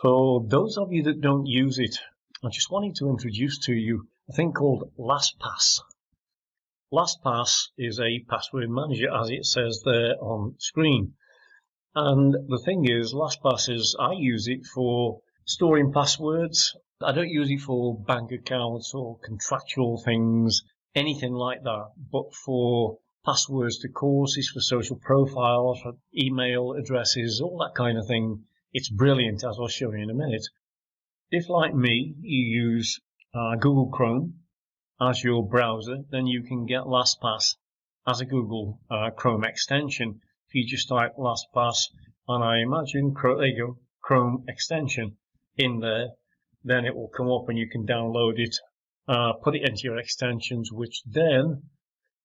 For those of you that don't use it, I just wanted to introduce to you a thing called LastPass. LastPass is a password manager, as it says there on screen. And the thing is, LastPass I use it for storing passwords. I don't use it for bank accounts or contractual things, anything like that, but for passwords to courses, for social profiles, for email addresses, all that kind of thing. It's brilliant, as I'll show you in a minute. If, like me, you use Google Chrome as your browser, then you can get LastPass as a Google Chrome extension. If you just type LastPass, and I imagine, there you go, Chrome extension in there, then it will come up and you can download it, put it into your extensions, which then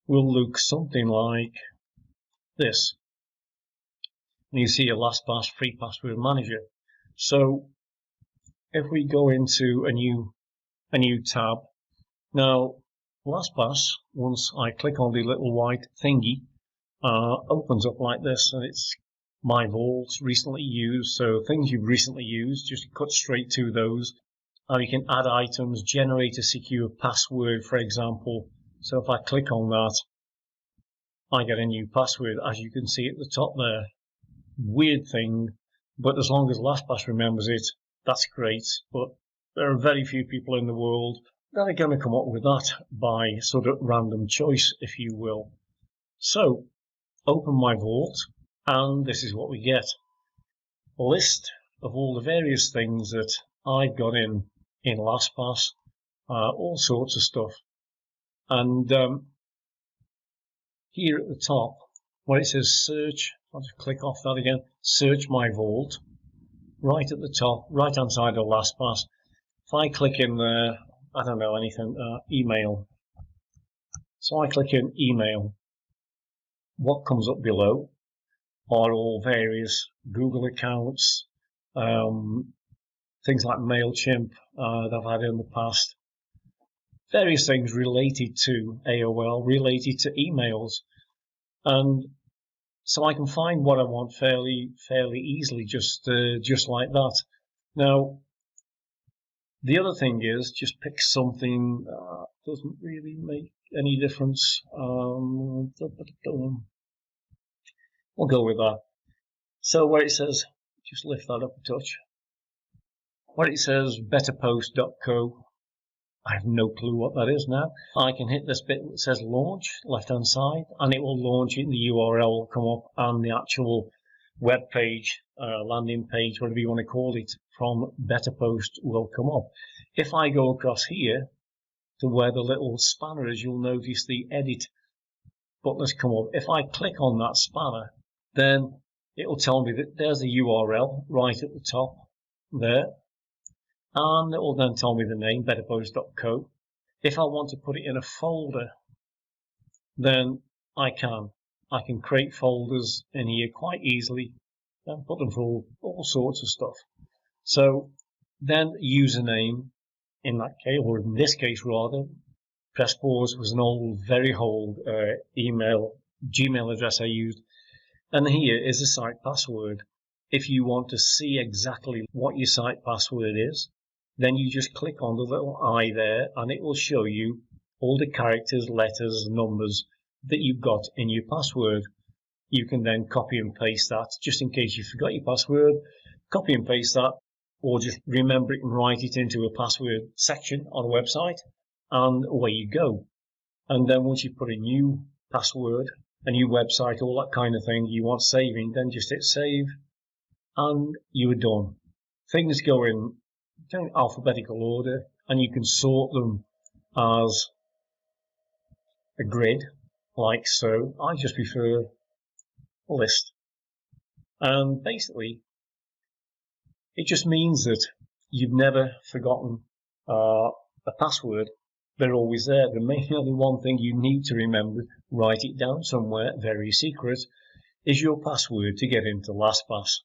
will look something like this. And you see a LastPass free password manager. So if we go into a new tab, now LastPass, once I click on the little white thingy, opens up like this, and it's my vault, recently used. So things you've recently used, just cut straight to those. And you can add items, generate a secure password, for example. So if I click on that, I get a new password, as you can see at the top there. Weird thing, but as long as LastPass remembers it, that's great. But there are very few people in the world that are going to come up with that by sort of random choice, if you will. So open my vault, and this is what we get. A list of all the various things that I've got in LastPass, all sorts of stuff. And here at the top, where it says search, I'll just click off that again, search my vault, right at the top, right hand side of LastPass. If I click in there, I don't know anything, email. So I click in email. What comes up below are all various Google accounts, things like MailChimp that I've had in the past, various things related to AOL, related to emails, and so I can find what I want fairly easily, just like that. Now, the other thing is, just pick something. Doesn't really make any difference. We'll go with that. So where it says, just lift that up a touch. Where it says betterpost.co, I have no clue what that is now. I can hit this bit that says launch, left hand side, and it will launch it, and the URL will come up, and the actual web page, landing page, whatever you want to call it, from BetterPost will come up. If I go across here to where the little spanner is, you'll notice the edit button has come up. If I click on that spanner, then it will tell me that there's the URL right at the top there. And it will then tell me the name, betterpost.co. If I want to put it in a folder, then I can create folders in here quite easily and put them for all sorts of stuff. So then username, in that case, or in this case rather, press pause, was an old, very old Gmail address I used. And here is the site password. If you want to see exactly what your site password is, then you just click on the little eye there, and it will show you all the characters, letters, numbers that you've got in your password. You can then copy and paste that, just in case you forgot your password. Copy and paste that, or just remember it and write it into a password section on a website, and away you go. And then once you put a new password, a new website, all that kind of thing you want saving, then just hit save, and you are done. Things go in alphabetical order, and you can sort them as a grid, like so. I just prefer a list. And basically, it just means that you've never forgotten a password. They're always there. The main only one thing you need to remember, write it down somewhere, very secret, is your password to get into LastPass.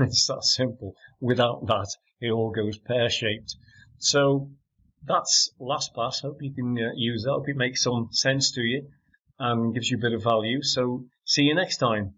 It's that simple. Without that, it all goes pear-shaped. So that's LastPass. Hope you can use that. Hope it makes some sense to you and gives you a bit of value. So see you next time.